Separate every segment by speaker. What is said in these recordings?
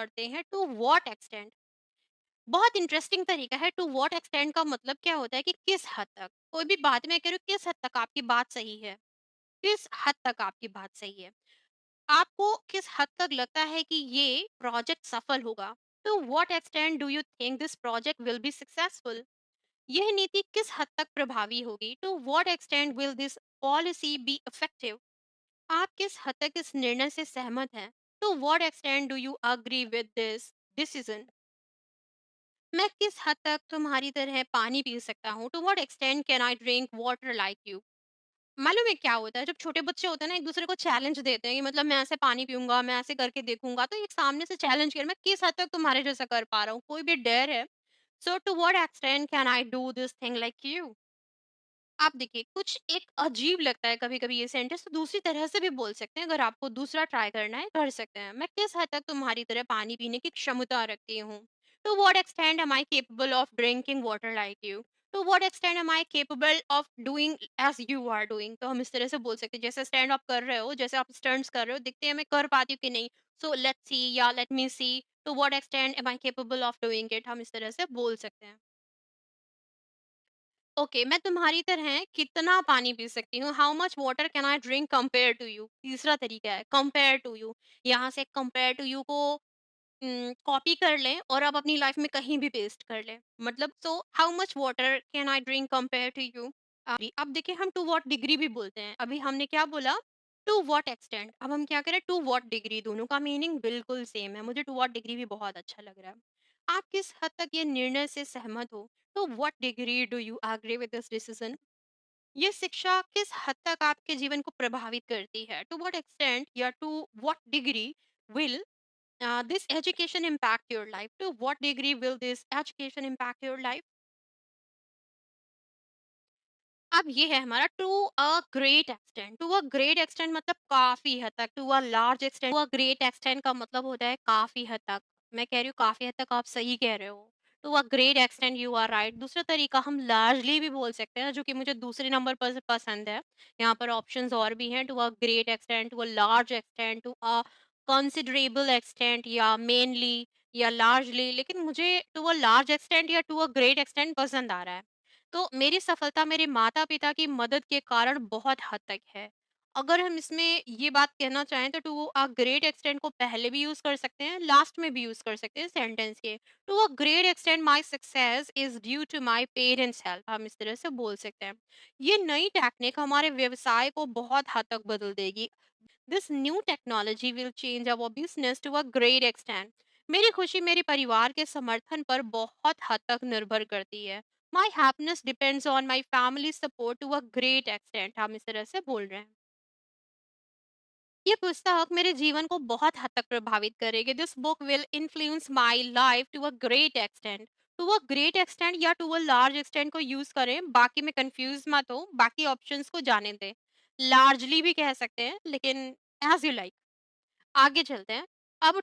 Speaker 1: करते हैं to what extent. बहुत इंटरेस्टिंग तरीका है। टू व्हाट एक्सटेंट का मतलब क्या होता है कि किस हद तक, कोई भी बात मैं कह रही हूँ किस हद तक आपकी बात सही है, किस हद तक आपकी बात सही है, आपको किस हद तक लगता है कि ये प्रोजेक्ट सफल होगा। To what extent do you think this project will be successful. यह नीति किस हद तक प्रभावी होगी। To what extent will this policy be effective. आप किस हद तक इस निर्णय से सहमत हैं। To what extent do you agree with this decision. मैं किस हद तक तुम्हारी तरह पानी पी सकता हूँ। To what extent can I drink water like you. मालूम है क्या होता है जब छोटे बच्चे होते हैं ना, एक दूसरे को चैलेंज देते हैं कि मतलब मैं ऐसे पानी पीऊंगा, मैं ऐसे करके देखूंगा, तो एक सामने से चैलेंज कर मैं किस हद तक तुम्हारे जैसा कर पा रहा हूँ, कोई भी डेयर है। So to what extent can I do this thing like you. आप देखिए कुछ एक अजीब लगता है कभी कभी ये सेंटेंस, तो दूसरी तरह से भी बोल सकते हैं। अगर आपको दूसरा ट्राई करना है कर सकते हैं। मैं किस हद तक तुम्हारी तरह पानी पीने की क्षमता रखती हूँ। To what extent am I capable of drinking water like you. To what extent am I capable of doing as you are doing. तो हम इस तरह से बोल सकते हैं जैसे स्टैंड अप कर रहे हो, जैसे आप स्टंट्स कर रहे हो, दिखते हैं मैं कर पाती हूँ कि नहीं। सो लेट्स सी या let me see. To what extent am I capable of doing it, हम इस तरह से बोल सकते हैं। ओके, मैं तुम्हारी तरह कितना पानी पी सकती हूँ। How much water can I drink compare to you. तीसरा तरीका है कंपेयर टू यू। यहाँ से कंपेयर टू यू को कॉपी कर लें और आप अपनी लाइफ में कहीं भी पेस्ट कर लें। मतलब so how much water can I drink compare to you. अब देखिए हम टू व्हाट डिग्री भी बोलते हैं। अभी हमने क्या बोला, टू व्हाट एक्सटेंट। अब हम क्या करें, टू व्हाट डिग्री। दोनों का मीनिंग बिल्कुल सेम है। मुझे टू व्हाट डिग्री भी बहुत अच्छा लग रहा है। आप किस हद तक ये निर्णय से सहमत हो। To what degree do you agree with this decision. ये शिक्षा किस हद तक आपके जीवन को प्रभावित करती है। टू व्हाट एक्सटेंट या to what degree will this education impact your life. To what degree will this education impact your life? अब ये है हमारा to a great extent. To a great extent मतलब काफी हद तक। To a large extent, to a great extent का मतलब होता है काफी हद तक। मैं कह रही हूँ काफी हद तक, आप सही कह रहे हो। To a great extent you are right. दूसरा तरीका हम लार्जली भी बोल सकते हैं, जो कि मुझे दूसरे नंबर पर से पसंद है। यहाँ पर ऑप्शंस और भी हैं। To a great extent, to a large extent, to a considerable extent, या मेनली, या लार्जली। लेकिन मुझे टू अ लार्ज एक्सटेंट या टू अ ग्रेट एक्सटेंट पसंद आ रहा है। तो मेरी सफलता मेरे माता-पिता की मदद के कारण बहुत हद तक है। अगर हम इसमें ये बात कहना चाहें तो टू अ ग्रेट एक्सटेंट को पहले भी यूज़ कर सकते हैं, लास्ट में भी यूज़ कर सकते हैं सेंटेंस के। To a great extent my success is due to my parents help, हम इस तरह से बोल सकते हैं। ये नई टेक्निक हमारे व्यवसाय को बहुत हद तक बदल देगी। This new technology will change our business to a great extent. मेरी खुशी मेरे परिवार के समर्थन पर बहुत हद तक निर्भर करती है। My happiness depends on my family support to a great extent, हम इस तरह से बोल रहे हैं। ये पुस्तक मेरे जीवन को बहुत हद तक प्रभावित करेगी। This book will influence my life to a great extent. To a great extent या टू अ लार्ज एक्सटेंट को यूज करें, बाकी में कंफ्यूज मत हो, बाकी ऑप्शंस को जाने दें। लार्जली भी कह सकते हैं, लेकिन एज यू लाइक। आगे चलते हैं। अब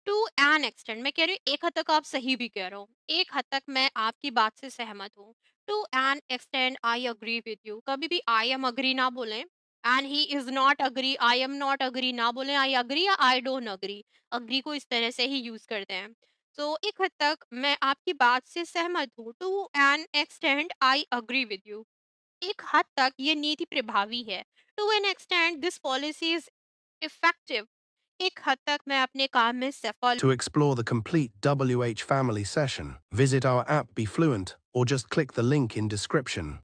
Speaker 1: टू एन एक्सटेंट, मैं कह रही हूँ एक हद तक आप सही भी कह रहे हो, एक हद तक मैं आपकी बात से सहमत हूँ। To an extent I agree with you. कभी भी आई एम अग्री ना बोलें। And he is not agree, I am not agree ना बोलें। आई अग्री या आई डोंट अग्री। अग्री को इस तरह से ही यूज करते हैं। तो एक हद तक मैं आपकी बात से सहमत हूँ। To an extent I agree with you. एक हद तक ये नीति प्रभावी है। To an extent this policy is effective. एक हद तक मैं अपने काम में सफल।
Speaker 2: To explore the complete WH family session, visit our app Be Fluent or just click the link in description.